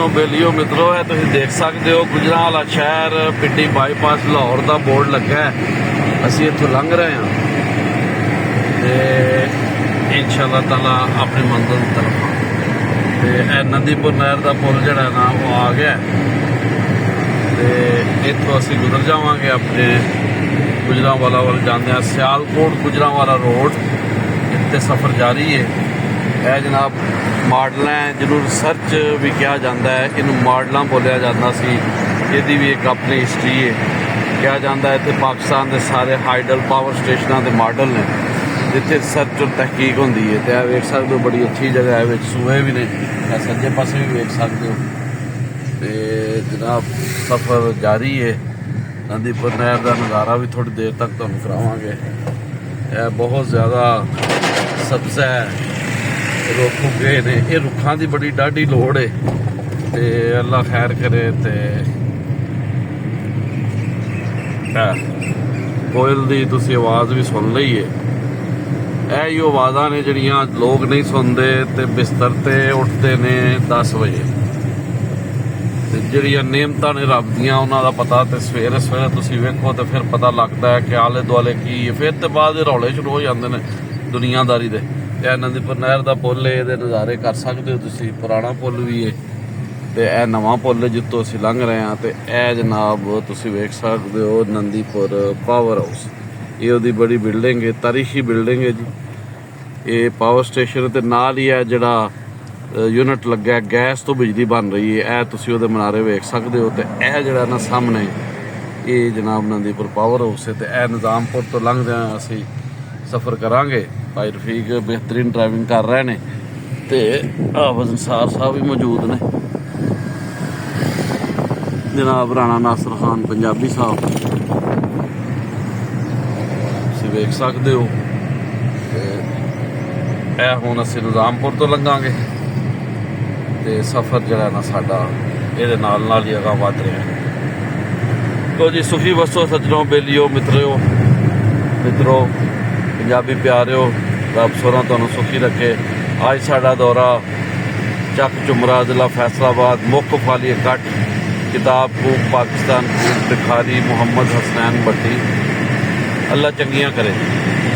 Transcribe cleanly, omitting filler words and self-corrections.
ਸੱਜਣੋ ਬੇਲੀਓ ਮਿੱਤਰੋ ਹੈ ਤੁਸੀਂ ਦੇਖ ਸਕਦੇ ਹੋ ਗੁਜਰਾਂਵਾਲਾ ਸ਼ਹਿਰ ਪਿੰਡੀ ਬਾਈਪਾਸ ਲਾਹੌਰ ਦਾ ਬੋਰਡ ਲੱਗਾ ਹੈ। ਅਸੀਂ ਇੱਥੋਂ ਲੰਘ ਰਹੇ ਹਾਂ ਤੇ ਇੰਸ਼ਾਅੱਲਾ ਤਾਲਾ ਆਪਣੀ ਮੰਜ਼ਿਲ ਦੀ ਤਰਫ। ਤੇ ਇਹ ਨੰਦੀਪੁਰ ਨਹਿਰ ਦਾ ਪੁਲ ਜਿਹੜਾ ਨਾ ਉਹ ਆ ਗਿਆ ਤੇ ਇੱਥੋਂ ਅਸੀਂ ਗੁਜ਼ਰ ਜਾਵਾਂਗੇ ਆਪਣੇ ਗੁਜਰਾਂਵਾਲਾ ਵੱਲ ਜਾਂਦੇ ਹਾਂ। ਸਿਆਲਕੋਟ ਗੁਜਰਾਂਵਾਲਾ ਰੋਡ ਇੱਥੇ ਸਫ਼ਰ ਜਾਰੀ ਹੈ। ਇਹ ਜਨਾਬ ਮਾਡਲ ਹੈ ਜਿਹਨੂੰ ਰਿਸਰਚ ਵੀ ਕਿਹਾ ਜਾਂਦਾ ਹੈ, ਇਹਨੂੰ ਮਾਡਲਾਂ ਬੋਲਿਆ ਜਾਂਦਾ ਸੀ। ਇਹਦੀ ਵੀ ਇੱਕ ਆਪਣੀ ਹਿਸਟਰੀ ਹੈ। ਕਿਹਾ ਜਾਂਦਾ ਇੱਥੇ ਪਾਕਿਸਤਾਨ ਦੇ ਸਾਰੇ ਹਾਈਡਲ ਪਾਵਰ ਸਟੇਸ਼ਨਾਂ ਦੇ ਮਾਡਲ ਨੇ ਜਿੱਥੇ ਰਿਸਰਚ ਔਰ ਤਹਿਕੀਕ ਹੁੰਦੀ ਹੈ। ਤੇ ਇਹ ਵੇਖ ਸਕਦੇ ਹੋ ਬੜੀ ਅੱਛੀ ਜਗ੍ਹਾ ਹੈ, ਵਿੱਚ ਸੂਏ ਵੀ ਨੇ, ਸੱਜੇ ਪਾਸੇ ਵੀ ਵੇਖ ਸਕਦੇ ਹੋ। ਤੇ ਜਨਾਬ ਸਫ਼ਰ ਜਾਰੀ ਹੈ। ਨੰਦੀਪੁਰ ਨਹਿਰ ਦਾ ਨਜ਼ਾਰਾ ਵੀ ਥੋੜੀ ਦੇਰ ਤੱਕ ਤੁਹਾਨੂੰ ਕਰਾਵਾਂਗੇ। ਇਹ ਬਹੁਤ ਜ਼ਿਆਦਾ ਸਬਜ਼ਾ ਹੈ, ਰੁੱਖ ਉੱਗੇ ਨੇ, ਇਹ ਰੁੱਖਾਂ ਦੀ ਬੜੀ ਡਾਢੀ ਲੋੜ ਹੈ ਤੇ ਅੱਲਾ ਖੈਰ ਕਰੇ। ਤੇ ਕੋਇਲ ਦੀ ਤੁਸੀਂ ਆਵਾਜ਼ ਵੀ ਸੁਣ ਲਈ ਹੈ। ਇਹ ਹੀ ਆਵਾਜ਼ਾਂ ਨੇ ਜਿਹੜੀਆਂ ਲੋਕ ਨਹੀਂ ਸੁਣਦੇ ਤੇ ਬਿਸਤਰ ਤੇ ਉੱਠਦੇ ਨੇ 10 ਵਜੇ। ਤੇ ਜਿਹੜੀਆਂ ਨਿਯਮਤਾਂ ਨੇ ਰੱਬ ਦੀਆਂ ਉਹਨਾਂ ਦਾ ਪਤਾ ਤੇ ਸਵੇਰੇ ਸਵੇਰੇ ਤੁਸੀਂ ਵੇਖੋ ਤੇ ਫਿਰ ਪਤਾ ਲੱਗਦਾ ਹੈ ਕਿ ਆਲੇ ਦੁਆਲੇ ਕੀ ਹੈ। ਫਿਰ ਤੇ ਬਾਅਦ ਦੇ ਰੌਲੇ ਸ਼ੁਰੂ ਹੋ ਜਾਂਦੇ ਨੇ ਦੁਨੀਆਦਾਰੀ ਦੇ। ਇਹ ਨੰਦੀਪੁਰ ਨਹਿਰ ਦਾ ਪੁੱਲ ਹੈ, ਇਹਦੇ ਨਜ਼ਾਰੇ ਕਰ ਸਕਦੇ ਹੋ ਤੁਸੀਂ। ਪੁਰਾਣਾ ਪੁੱਲ ਵੀ ਹੈ ਤੇ ਇਹ ਨਵਾਂ ਪੁੱਲ ਜਿੱਥੋਂ ਅਸੀਂ ਲੰਘ ਰਹੇ ਹਾਂ। ਤੇ ਇਹ ਜਨਾਬ ਤੁਸੀਂ ਵੇਖ ਸਕਦੇ ਹੋ ਨੰਦੀਪੁਰ ਪਾਵਰ ਹਾਊਸ। ਇਹ ਉਹਦੀ ਬੜੀ ਬਿਲਡਿੰਗ ਹੈ, ਤਾਰੀਖੀ ਬਿਲਡਿੰਗ ਹੈ ਜੀ। ਇਹ ਪਾਵਰ ਸਟੇਸ਼ਨ ਤੇ ਨਾਲ ਹੀ ਹੈ ਜਿਹੜਾ ਯੂਨਿਟ ਲੱਗਾ ਗੈਸ ਤੋਂ ਬਿਜਲੀ ਬਣ ਰਹੀ ਹੈ। ਇਹ ਤੁਸੀਂ ਉਹਦੇ ਮਨਾਰੇ ਵੇਖ ਸਕਦੇ ਹੋ। ਤੇ ਇਹ ਜਿਹੜਾ ਨਾ ਸਾਹਮਣੇ ਇਹ ਜਨਾਬ ਨੰਦੀਪੁਰ ਪਾਵਰ ਹਾਊਸ ਹੈ। ਤੇ ਇਹ ਨਿਜ਼ਾਮਪੁਰ ਤੋਂ ਲੰਘਦਿਆਂ ਅਸੀਂ ਸਫ਼ਰ ਕਰਾਂਗੇ। ਭਾਈ ਰਫੀਕ ਬਿਹਤਰੀਨ ਡਰਾਈਵਿੰਗ ਕਰ ਰਹੇ ਨੇ ਤੇ ਵਜ਼ਨਸਾਰ ਸਾਹਿਬ ਵੀ ਮੌਜੂਦ ਨੇ। ਜਨਾਬ ਰਾਣਾ ਨਾਸਰ ਖਾਨ ਪੰਜਾਬੀ ਸਾਹਿਬ ਤੁਸੀਂ ਵੇਖ ਸਕਦੇ ਹੋ। ਤੇ ਇਹ ਹੁਣ ਅਸੀਂ ਨਿਜ਼ਾਮਪੁਰ ਤੋਂ ਲੰਘਾਂਗੇ ਤੇ ਸਫ਼ਰ ਜਿਹੜਾ ਨਾ ਸਾਡਾ ਇਹਦੇ ਨਾਲ ਨਾਲ ਹੀ ਅਗਾਂਹ ਵੱਧ ਰਿਹਾ। ਤੋ ਜੀ ਸੁਖੀ ਵਸੋ ਸੱਜਣੋ ਬੇਲੀਓ ਮਿੱਤਰੋ ਪੰਜਾਬੀ ਪਿਆਰਿਓ, ਰੱਬ ਸੋਹਣਾ ਤੁਹਾਨੂੰ ਸੁਖੀ ਰੱਖੇ। ਅੱਜ ਸਾਡਾ ਦੌਰਾ ਚੱਕ ਝੁਮਰਾ ਜ਼ਿਲ੍ਹਾ ਫੈਸਲਾਬਾਦ ਮੁੱਖ ਫਾਲੀ ਕੱਟ ਕਿਤਾਬ ਕੂਕ ਪਾਕਿਸਤਾਨ ਬਿਖਾਰੀ ਮੁਹੰਮਦ ਹਸਨੈਨ ਭੱਟੀ। ਅੱਲਾ ਚੰਗੀਆਂ ਕਰੇ।